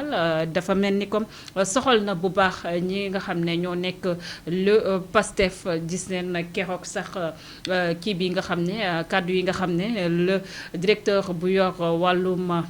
national dafa mel ni comme soxal na bu baax ñi nga xam ne ñoo nekk le PASTEF gis neen keroog sax kii bi nga xam ne kàddu yi nga xam ne le directeur bu yor wàllum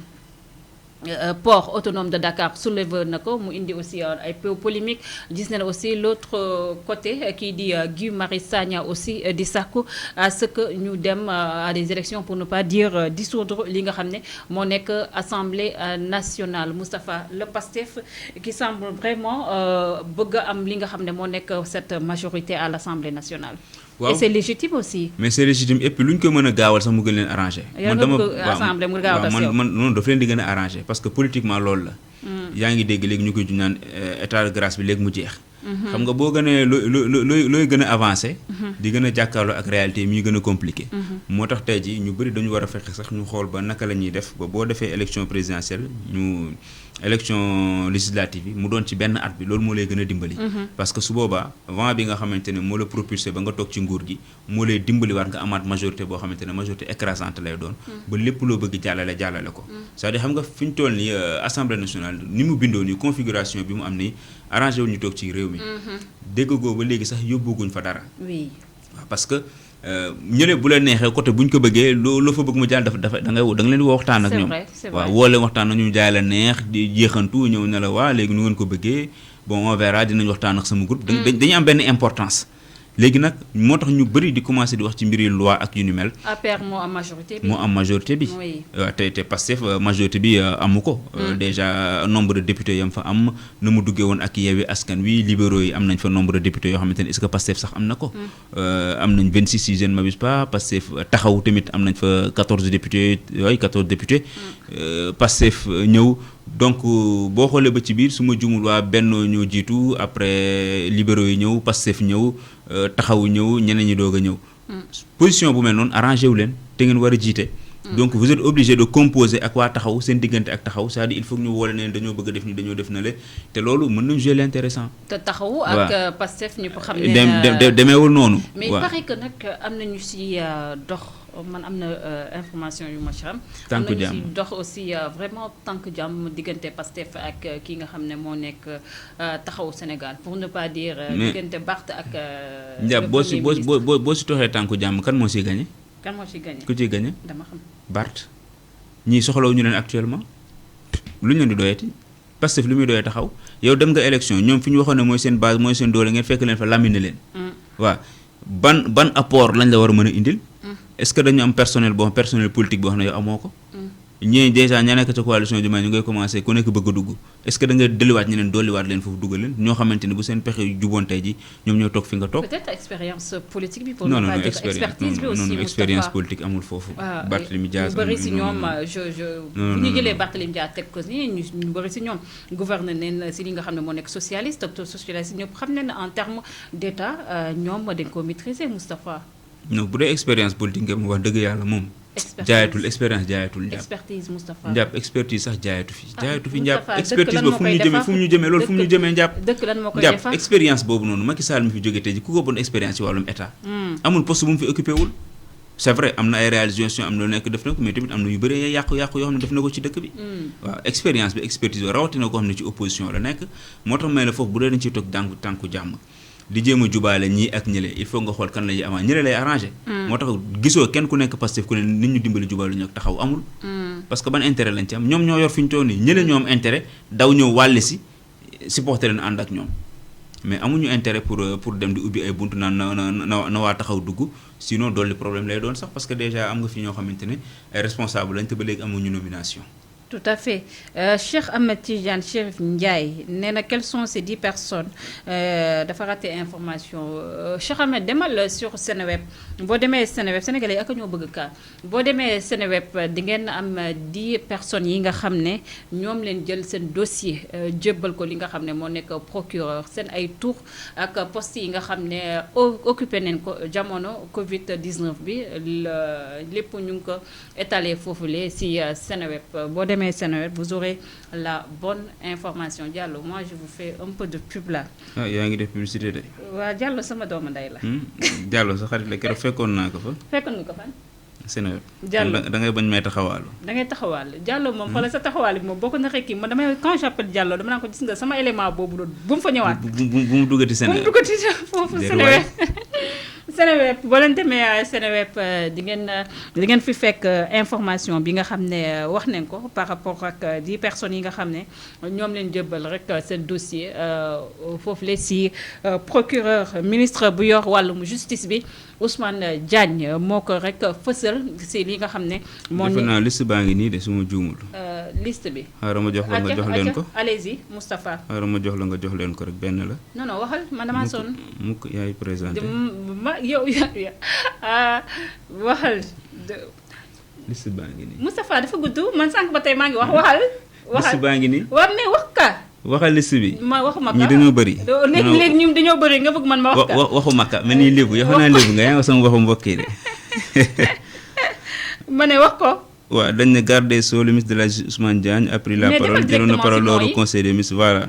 port autonome de Dakar soulevé na ko mu indi aussi ay polémique gis nañ aussi l'autre côté kii di Guy Marius Sagna aussi di sàkku à ce que ñu dem à des élections pour ne pas dire dissoudre li nga xam ne moo nekk assemblée nationale. Moustapha, le PASTEF qui semble vraiment bëgg a am li nga xam ne moo nekk cette majorité à l'Assemblée nationale. Wow. Et c'est légitime aussi. Mais c'est légitime et puis lu ñu ko mën a gaawal sax mu gën leen arrangé. Assemblée mu gaawal man noonu daf leen di gën a arrangé parce que politiquement loolu la. yaa ngi dégg léegi ñu koy naan état de grâce bi léegi mu jeex. xam nga boo gënee looy gën a avancé. di gën a jàkkaarloo ak réalité mi gën a compliqué. moo tax tey ji ñu bëri dañu war a fexe sax ñu xool ba naka la ñuy def ba boo defee élection présidentielle ñu élection législative yi mu doon ci benn at bi loolu moo lay gën a dimbali. parce que su boobaa vent bi nga xamante ne moo la propulsé ba nga toog ci nguur gi moo lay dimbali waat nga amaat majorité boo xamante ne majorité écrasante lay doon. ba lépp loo bëgg jàllale ko. c'est-à-dire xam nga fi ñu toll nii assemblée nationale ni mu bindoo nii configuration bi mu am nii arrangé wu ñu toog ci réew mi. dégg goo ba léegi sax yóbbuguñ fa dara. oui waaw parce que ñële bu la neexee côté bu ñu ko bëggee loo fa bëgg mu jàll dafa da nga leen woo waxtaan ak ñoom. waaw woo leen waxtaan ak ñu jaay la neex di jeexantu ñëw ne la waa léegi nu ngeen ko bëggee bon on verra dinañ waxtaan ak sama groupe. dañuy am benn importance. léegi nag moo tax ñu bëri di commencé di wax ci mbiri loi ak yu ni mel. APR moo am majorité bi. moo am majorité bi. oui te Pastef majorité bi amu ko. déjà nombre de députés yam fa am na mu duggee woon ak Yewwi Askan Wi libéraux yi am nañ fa nombre de députés yoo xamante ne est-ce que Pastef sax am na ko. am nañ 26 si je ne m'abuse pas Pastef taxaw tamit am nañ fa 14 députés yooyu 14 députés. Pastef ñëw. donc boo xoolee ba ci biir su ma jumul waa Benno ñoo jiitu après libéraux yi ñëw Pastef ñëw taxawu ñëw ñeneen ñi doog a ñëw. position bu mel noonu arrangé wu leen te ngeen war a jiite. donc vous êtes obligé de composer ak waa taxaw seen diggante ak taxaw c'est-à-dire il faut que ñu woole ne dañoo bëgg a def ni dañoo def na le te loolu mën nañu jouer l'intéressant. te taxaw ak Pastef ñëpp xam ne demeewul noonu. mais il paraît que nag am nañu si dox. man am na information yu ma ci xam. tànku jàmm am nañu si dox aussi vraiment tànk jàmm diggante Pastef ak ki nga xam ne moo nekk taxawu Sénégal pour ne pas dire. diggante Barth ak. Ndiaye boo si toxee tànku jàmm kan moo siy gagné. kan moo siy gagné ku ciy gagné. dama xam Barth ñii soxlawu ñu leen actuellement lu ñu leen di doyati Pastef lu muy doyee taxaw yow dem nga élection ñoom fi ñu waxoon ne mooy seen base mooy seen doole ngeen fekk leen fa laminer leen. waaw ban apport lañ la war a mën a indil. est-ce que dañu am personnel politique boo xam ne yow amoo ko. ñii déjà ña nekk ca coalition Diomaye ñu ngay commencé ku nekk bëgg a dugg est-ce que da nga delluwaat ñeneen dolliwaat leen foofu duggal leen ñoo xamante ne bu seen pexe juboon tey ji ñoom ñoo toog fi nga toog. peut-être expérience politique bi. pour ne pas dire expertise bi aussi non expérience politique amul foofu. Barthélémy Dias ñu bëri si ñoom bu ñu jëlee Barthélémy Dias teg ko nii ñu bëri si ñoom gouverne neen si li nga xam ne moo nekk socialiste socialiste ñëpp xam ne en terme d'état ñoom dañ ko maîtriser Moustapha. non bu dee expérience politique nga wax dëgg yàlla moom. jaayatul expérience jaayatul njàpp. expertise Moustapha. njàpp expertise sax jaayatu fi. njàpp expertise ba fu mu ñu jëmee fu mu ñu jëmee loolu fu mu ñu jëmee njàpp. dëkk lan moo koy njàpp defar expérience boobu noonu Macky Sall mi fi jógee tey ji ku ko bon expérience ci wàllum état. amul poste bu mu fi occupé wul. c'est vrai am na ay réalisation am na lu nekk def na ko mais tamit am na yu bëri yàqu-yàqu yoo xam ne def na ko ci dëkk bi. waaw expérience bi expertise bi rawatina koo xam ne ci opposition la nekk moo tax may la foofu bu dee dañ ciy toog tànku jàmm di jéem a jubaale ñii ak ñële il faut nga xool kan la ñuy avant ñële lay arrangé. moo tax gisoo kenn ku nekk Pastef ku ne nit ñu dimbali jubaale ñu ak taxaw amul. parce que ban intérêt lañ ci am ñoom ñoo yor fi ñu toll nii ñële ñoo am intérêt daw ñëw wàlle si supporter leen ànd ak ñoom mais amuñu intérêt pour dem di ubbi ay buntu naan na waa taxaw dugg sinon dolli problème lay doon sax parce que déjà am nga fi ñoo xamante ne ay responsable lañ te ba léegi amuñu nomination. Tout à fait. Cheikh Ahmed Tidiane Chérif Ndiaye nee na quelles sont ces 10 personnes dafa raté information Cheikh Ahmed demal sur Seneweb boo demee Seneweb sénégalais yi ak ñoo bëgg kaa boo demee Seneweb di ngeen am 10 personnes yi nga xam ne ñoom leen jël seen dossier jébbal ko li nga xam ne moo nekk procureur seen ay tour ak poste yi nga xam ne occupé nañ ko jamono Covid 19 bi lépp ñu ngi ko étalé foofule si Seneweb boo demee Seneweb vous aurez la bonne information Diallo moi je vous fais un peu de pub là. ah yaa ngi def publicité de. waaw Diallo sama doomu ndey la. Diallo sa xarit la keroog fekkoon naa ko fa. fekkoon nga ko fan. Seneweb. Diallo da ngay bañ may taxawaalu. da ngay taxawaal Diallo moom xoolal sa taxawaal bi moom boo ko naxee kii man damay quand j'appelle Diallo dama naan ko gis nga sama élément boobu noonu bu mu fa ñëwaat. bu mu duggati Seneweb bu mu duggati foofu Seneweb. Seneweb boo leen demee Seneweb di ngeen fi fekk information bi nga xam ne wax nañ ko par rapport ak 10 personnes yi nga xam ne ñoom leen jëbbal rek seen dossier foofu la si procureur ministre bu yor wàllum justice bi Ousmane Diagne moo ko rek fësal si li nga xam ne. defe naa liste baa ngi nii de su ma juumul. liste bi. xaaral ma jox la nga jox leen ko allez-y Moustapha. xaaral ma jox la nga jox leen ko rek benn la. non waxal man damaa sonn. mukk yaay présenté. yow waxal. liste baa ngi nii. Moustapha dafa gudd man sànq ba tey maa ngi waxal. liste baa ngi nii. waaw mais wax ka. waxal liste bi. ma waxuma ka ñi dañoo bëri. léegi ñun dañoo bëri nga bëgg man ma wax ka. waxuma ka mais nii lébu yoo xam naa lébu nga yaa ngi sama waxu mbokk yi de. ma ne wax ko. waaw dañ ne garde des Sceaux le ministre de la justice Ousmane Diagne a pris la parole jëloon na parole lors du conseil des ministres voilà.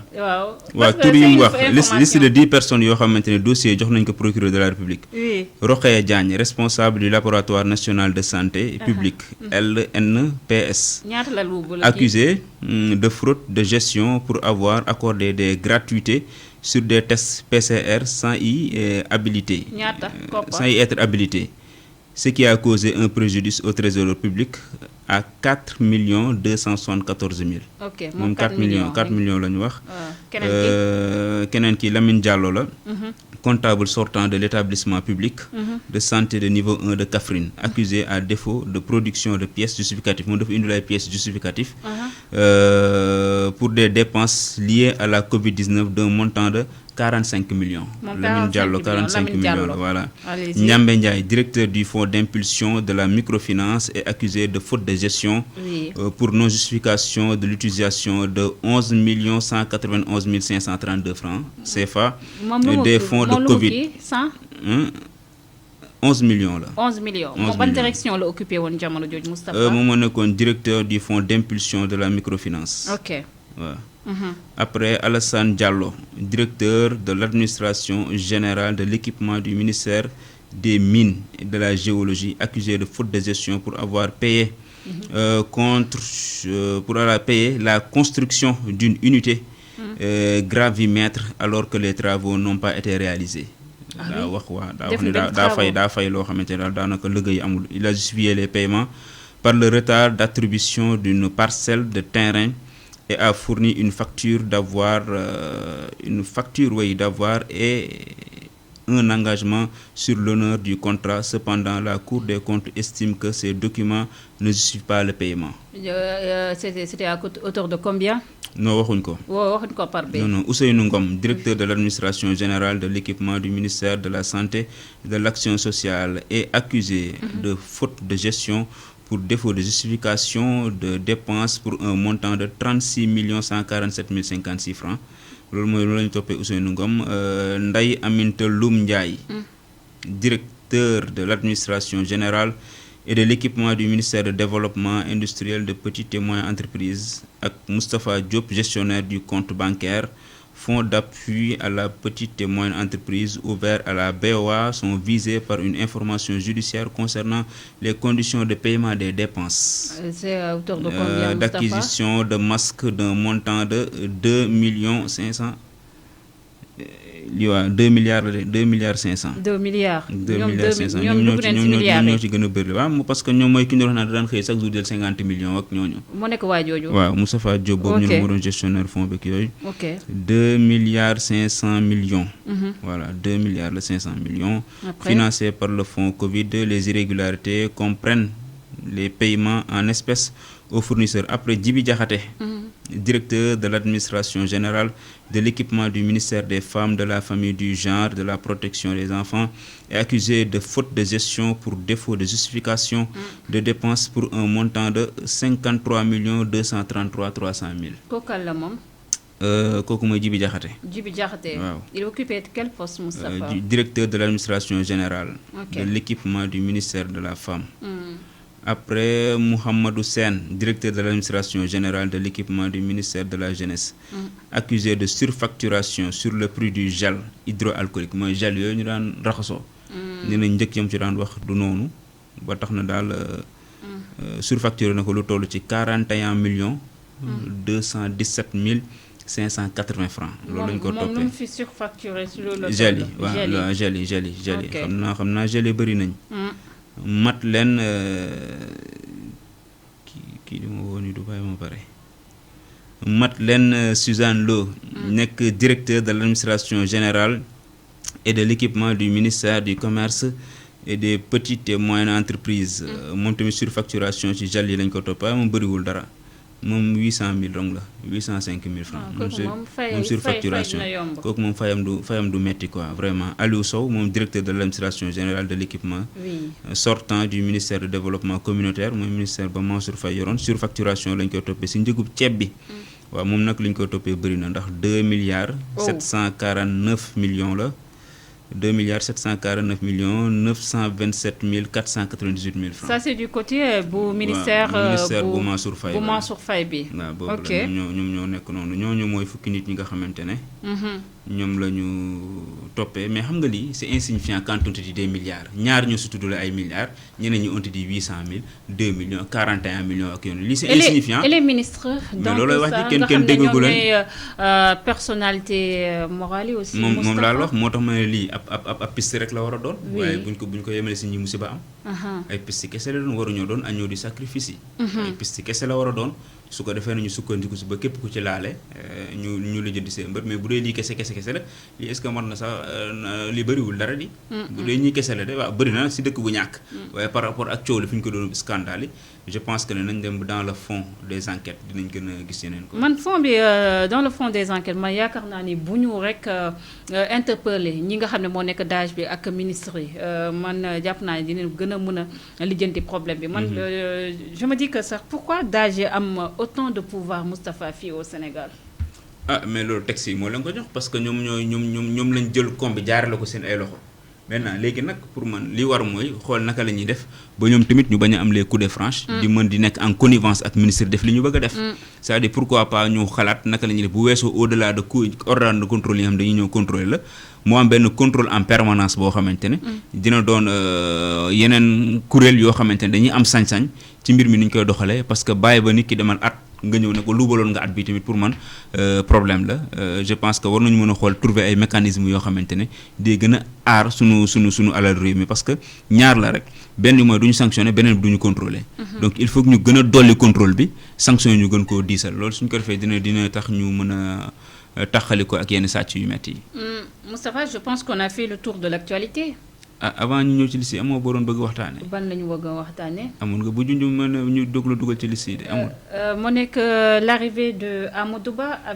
waaw tur yi mu wax liste de 10 personnes yoo xamante ne dossier jox nañ ko procureur de la République. oui Rokhaya Diagne responsable du laboratoire national de santé publique LNPS. ñaata la lu la accusé de fraude de gestion pour avoir accordé des gratuités sur des tests PCR sans y habilité. Sans y être habilité. Ce qui a causé un préjudice au trésor public à 4 274 000. ok moom 4 millions la ñu wax. keneen ki Lamine Diallo la. comptable sortant de l'établissement public de santé de niveau 1 de Kaffrine, accusé à défaut de production de pièces justificatives. Moom dafa indi ay pièces justificatives pour des dépenses liées à la Covid-19 d'un montant de 45 millions. Lamine Diallo 45 millions voilà. Niambé Ndiaye, directeur du fonds d'impulsion de la microfinance, est accusé de faute de gestion pour non justification de l'utilisation de 11 191 532 francs CFA des fonds de Covid. 11 millions là. 11 millions. Mon bonne direction l'a occupé woon jamono jooju Moustapha. Moom moo nekkoon directeur du fonds d'impulsion de la microfinance. ok. waaw. Après Alassane Diallo, directeur de l'administration générale de l'équipement du ministère des Mines et de la Géologie, accusé de faute de gestion pour avoir payé payer la construction d'une unité gravimètre alors que les travaux n'ont pas été réalisés. daa wax ne daa fay loo xamante ne daal daanaka liggéey amul. Il a justifié les paiements par le retard d'attribution d'une parcelle de terrain et a fourni une facture d'avoir et un engagement sur l'honneur du contrat. Cependant, la Cour des comptes estime que ces documents ne justifient pas le paiement. C'était à hauteur de combien? Non, waxuñ ko. Waxuñ ko par B. Non, Ousseynou Ngom, directeur de l'administration générale de l'équipement du ministère de la Santé et de l'Action sociale, est accusé de faute de gestion pour défaut de justification de dépenses pour un montant de 36 147 056 francs. Loolu mooy loolu la ñu toppee Ousseynou Ngom. Ndeye Aminta Loum Ndiaye, directeur de l'administration générale et de l'équipement du ministère de développement industriel de petites et moyennes entreprises, ak Moustapha Diop, gestionnaire du compte bancaire fonds d'appui à la petite et moyenne entreprise ouvert à la BOA, sont visés par une information judiciaire concernant les conditions de paiement des dépenses. C'est à hauteur de combien, d'acquisition de masques d'un montant de 2 500 000. 2 milliards 500. 2 milliards. 2 milliards 500 ñoom ñoo ci gën a bëri waaw parce que ñoom mooy ki ñu doon daan xëy chaque jour jël 50 millions ak ñooñu. moo nekk waa jooju. waaw Moustapha Diop boobu ñu ne moo doon gestionnaire fonds beeg yooyu. ok 2 milliards 500 millions. Voilà 2 milliards 500 millions. Financés par le fonds Covid. Les irrégularités comprennent les paiements en espèces aux fournisseurs. Après Djibi Diakhaté, directeur de l'administration générale de l'équipement du ministère des Femmes, de la Famille, du Genre, de la Protection des Enfants, est accusé de faute de gestion pour défaut de justification de dépenses pour un montant de 53 233 300 000. Kooku la moom. Kooku mooy Djibi Diakhaté. Djibi Diakhaté. waaw. Il occupait quel poste, Moustapha? Directeur de l'administration générale de l'équipement du ministère de la Femme. Après Mouhamadou Sen, directeur de l'administration générale de l'équipement du ministère de la Jeunesse, accusé de surfacturation sur le prix du gel hydroalcoolique. Mooy gel yooyu ñu daan raxasoo. nee nañ njëkk yam ci daan wax du noonu ba tax na daal surfacturé na ko lu toll ci 41 millions 217 mille 580 francs loolu lañ ko toppee moom fi surfacturé si loolu gel yi waaw gel yi xam naa gel yi bëri nañ mat leen kii di ma woo ni du bàyyi ma pare mat leen Suzanne Lo nekk directeur de l'administration générale et de l'équipement du ministère du commerce et des petites et moyennes entreprises moom tamit surfacturation ci gel yi lañ ko toppee moom bëriwul dara moom 800 000 dong la 805 000 francs moom surfacturation kooku moom fayam du metti quoi vraiment. Aliou Sow moom directeur de l'administration générale de l'équipement sortant du ministère du développement communautaire mooy ministère ba Mansour Faye yoroon surfacturation lañ koy toppee si njëgub ceeb bi waaw moom nag liñ koy toppee bëri na ndax 2 milliards 749 millions la 2 milliards 749 millions 927 mille 498 mille francs. Ça c'est du côté bu ministère bu Mansour Faye bu Mansour Faye bi. waaw boobu la ñoom ñoo nekk noonu ñooñu mooy fukki nit ñi nga xamante ne. ñoom la ñu toppee mais xam nga lii c'est insignifiant quand on te dit des milliards ñaar ñoo si tuddule ay milliards ñeneen ñi on te dit 800 000 2 millions 41 millions ak yoon lii c'est insignifiant. et les ministres. mais loolooy wax ji kenn déggagu leen personnalité morale yi aussi. moom laa la wax moo tax ma ne lii ab piste rek la war a doon. waaye buñ ko yemale si ñi musiba am. ay piste kese la doon waruñoo doon agneau du sacrifice yi. ay piste kese la war a doon su ko defee nañu sukkandiku si ba képp ku ci laale ñu la jëndi seen mbër mais bu dee lii kese la lii est-ce que mën na sax li bëriwul dara di. bu dee ñii kese la de waaw bëri na si dëkk bu ñàkk. waaye par rapport ak coow li fi ñu ko doon scandale yi je pense que ne nañ dem dans le fond des enquêtes dinañ gën a gis yeneen ko. man fond bi dans le fond des enquêtes man yaakaar naa ni bu ñu rek interpeller ñi nga xam ne moo nekk DAGE bi ak ministre yi man jàpp naa ne dinañ gën a mën a lijjanti problème bi. man je me dis que sax pourquoi DAGE am autant de pouvoir Moustapha fii au Sénégal. Mais loolu texte yi moo leen ko jox parce que ñoom lañ jël komb bi jaarale ko seen ay loxo maintenant léegi nag pour man li war mooy xool naka la ñuy def ba ñoom tamit ñu bañ a am les coups de franche di mën di nekk en connivence ak ministre def li ñu bëgg a def c'est-à-dire pourquoi pas ñu xalaat naka la ñuy def bu weesoo au-delà de ordre de contrôle yi nga xam dañuy ñëw contrôler la moo am benn contrôle en permanence boo xamante ne dina doon yeneen kuréel yoo xamante ne dañuy am sañ-sañ ci mbir mi ni ñu koy doxalee parce que bàyyi ba nit ki demal at nga ñëw ne ko luubaloon nga at bi tamit pour man problème la je pense que war nañu mën a xool trouver ay mécanismes yoo xamante ne day gën a aar sunu alal réew mi parce que ñaar la rek benn bi mooy du ñu sanctionner beneen bi du ñu contrôler donc il faut que ñu gën a dolli contrôle bi sanction yi ñu gën koo diisal loolu suñ ko defee dina tax ñu mën a taxali ko ak yenn sàcc yu metti yi. Moustapha, je pense qu'on a fait le tour de l'actualité. Avant ñu ñëw ci liste yi amoo boroon bëgg waxtaane ban la ñu bëgg a waxtaane amoon nga bu junj mën a ñu dugal ci liste yi de amul mu nekk l'arrivée de Amadou Ba